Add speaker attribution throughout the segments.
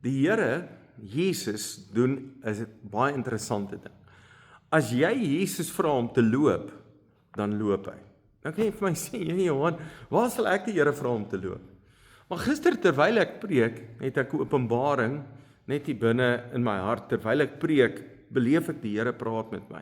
Speaker 1: Die Here, Jesus, doen is 'n baie interessante ding. As jy Jesus vra om te loop, dan loop hy. Dan kan jy vir my sê, Johan, waar sal ek die Here vra om te loop? Maar gister terwyl ek preek, het ek 'n openbaring net hier binne in my hart. Terwyl ek preek, beleef ek die Here praat met my.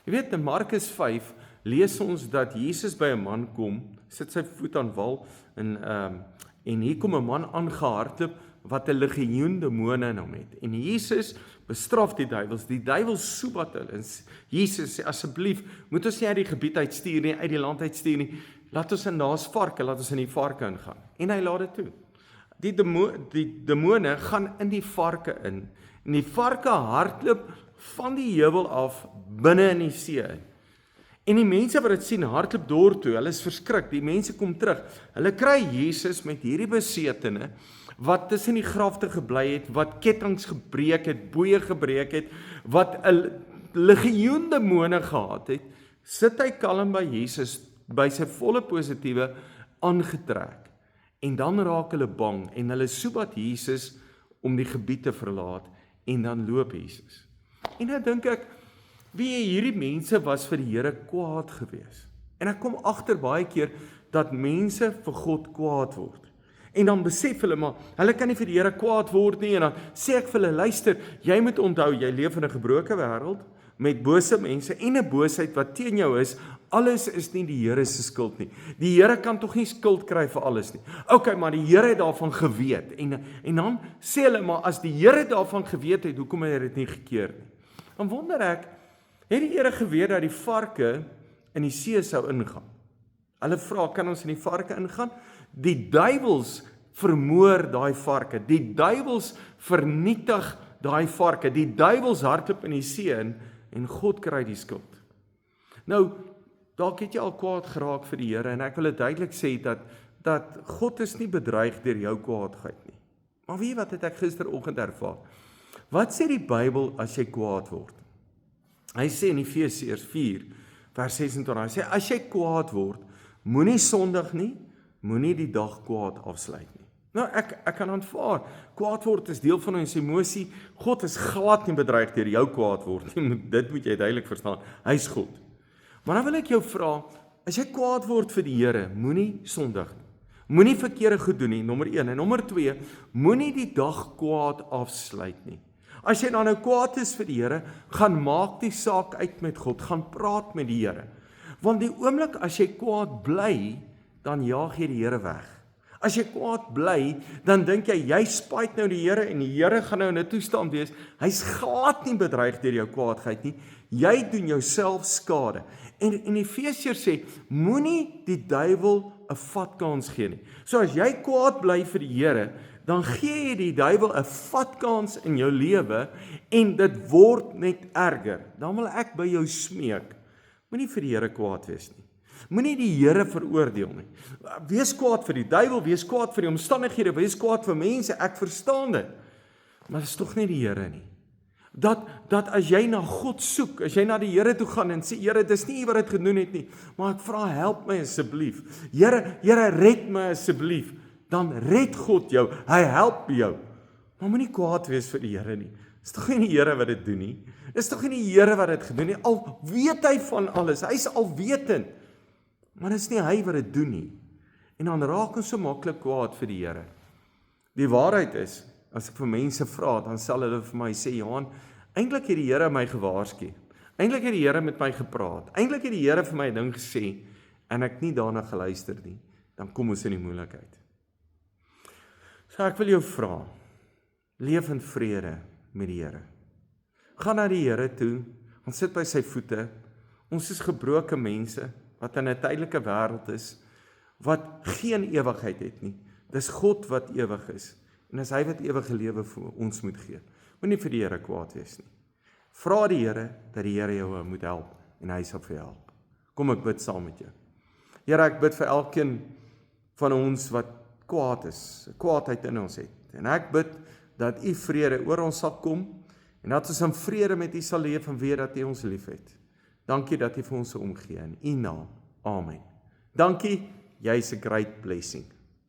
Speaker 1: Jy weet, in Markus 5 lees ons dat Jesus by 'n man kom, sit sy voet aan wal en hier kom 'n man aangehardloop wat 'n legioen demone in hom het. En Jesus bestraf die duiwels soebat hulle. En Jesus sê, asseblief, moet ons nie uit die gebied uitstuur nie, uit die land uitstuur nie. Laat ons in naas varke, laat ons in die varke ingaan. En hy laat dit toe. Die demone gaan in die varke in. En die varke hardloop van die heuwel af binne in die see in. En die mense wat dit sien, hardloop daartoe, hulle is verskrik, die mense kom terug. Hulle kry Jesus met hierdie besetene, wat tussen die grafte gebly het, wat kettinge gebreek het, boeye gebreek het, wat 'n legioen demone gehad het, sit hy kalm by Jesus, by sy volle positiewe aangetrek. En dan raak hulle bang, en hulle soebat Jesus om die gebied te verlaat, en dan loop Jesus. En nou dink ek, hierdie mense was vir die Here kwaad gewees. En ek kom agter baie keer, dat mense vir God kwaad word. En dan besef hulle, maar hulle kan nie vir die Here kwaad word nie, en dan sê ek vir hulle, luister, jy moet onthou, jy leef in 'n gebroke wêreld, met bose mense, en 'n boosheid wat teen jou is, alles is nie die Here se skuld nie. Die Here kan tog nie skuld kry vir alles nie. Okay, maar die Here het daarvan geweet, en dan sê hulle, maar as die Here daarvan geweet het, hoekom het hy dit nie gekeer nie? Dan wonder ek, het die Here geweet dat die varke in die see sou ingaan? Hulle vra, kan ons in die varke ingaan? Die duiwels vermoor daai varke, die duiwels vernietig daai varke, die duiwels hardloop in die see in, en God kry die skuld. Nou, dalk het jy al kwaad geraak vir die Here, en ek wil dit duidelik sê, dat God is nie bedreig deur jou kwaadheid nie. Maar weet wat het ek gisteroggend ervaar? Wat sê die Bybel as jy kwaad word? Hy sê in Efesiërs 4, vers 26, hy sê, as jy kwaad word, moenie sondig nie, moenie die dag kwaad afsluit nie. Nou, ek kan aanvaar, kwaad word is deel van ons emosie, God is glad nie bedreig deur jou kwaad word nie, dit moet jy duidelik verstaan, hy is God. Maar dan wil ek jou vra, as jy kwaad word vir die Here, moenie sondig nie, moenie verkeerde goed doen nie, nommer 1, en nommer 2, moenie die dag kwaad afsluit nie. As jy dan nou kwaad is vir die Here, gaan maak die saak uit met God, gaan praat met die Here. Want die oomblik as jy kwaad bly, dan jaag jy die Here weg. As jy kwaad bly, dan dink jy spyt nou die Here, en die Here gaan nou in 'n toestand wees, hy's glad nie bedreig deur jou kwaadheid nie, jy doen jouself skade. En Efesiërs sê, moenie die duiwel 'n vatkans gee nie. So as jy kwaad bly vir die Here, dan gee jy die duiwel 'n vatkans in jou lewe, en dit word net erger. Dan wil ek by jou smeek, moenie vir die Here kwaad wees nie. Moenie die Here veroordeel nie. Wees kwaad vir die duiwel, wees kwaad vir die omstandighede, wees kwaad vir mense, ek verstaan dit. Maar dit is tog nie die Here nie. Dat as jy na God soek, as jy na die Here toe gaan en sê, Here, dis nie U wat dit gedoen het nie, maar ek vra, help my asseblief. Here, red my asseblief. Dan red God jou, hy help jou. Maar moenie kwaad wees vir die Here nie. Dis tog nie die Here wat dit doen nie. Dis tog nie die Here wat dit gedoen nie. Al weet hy van alles, hy's alwetend. Maar dit is nie hy wat dit doen nie. En dan raak ons so maklik kwaad vir die Here. Die waarheid is, as ek vir mense vra, dan sal hulle vir my sê, Johan, eintlik het die Here my gewaarsku. Eintlik het die Here met my gepraat. Eintlik het die Here vir my 'n ding gesê, en ek nie daarna geluister nie. Dan kom ons in die moeilikheid. So ek wil jou vra, leef in vrede met die Here. Gaan na die Here toe, ons sit by sy voete, ons is gebroke mense, wat in 'n tydelike wêreld is, wat geen ewigheid het nie. Dis God wat ewig is, en dis hy wat ewige lewe vir ons moet gee. Moenie vir die Here kwaad wees nie. Vra die Here, dat die Here jou moet help, en hy sal vir jou help. Kom ek bid saam met jou. Here, ek bid vir elkeen van ons wat kwaad is, kwaadheid in ons het, en ek bid, dat U vrede oor ons sal kom, en dat ons in vrede met U sal leef, en weet dat U ons lief het. Dankie dat U vir ons omgee, in U naam, amen. Dankie, jy is 'n great blessing.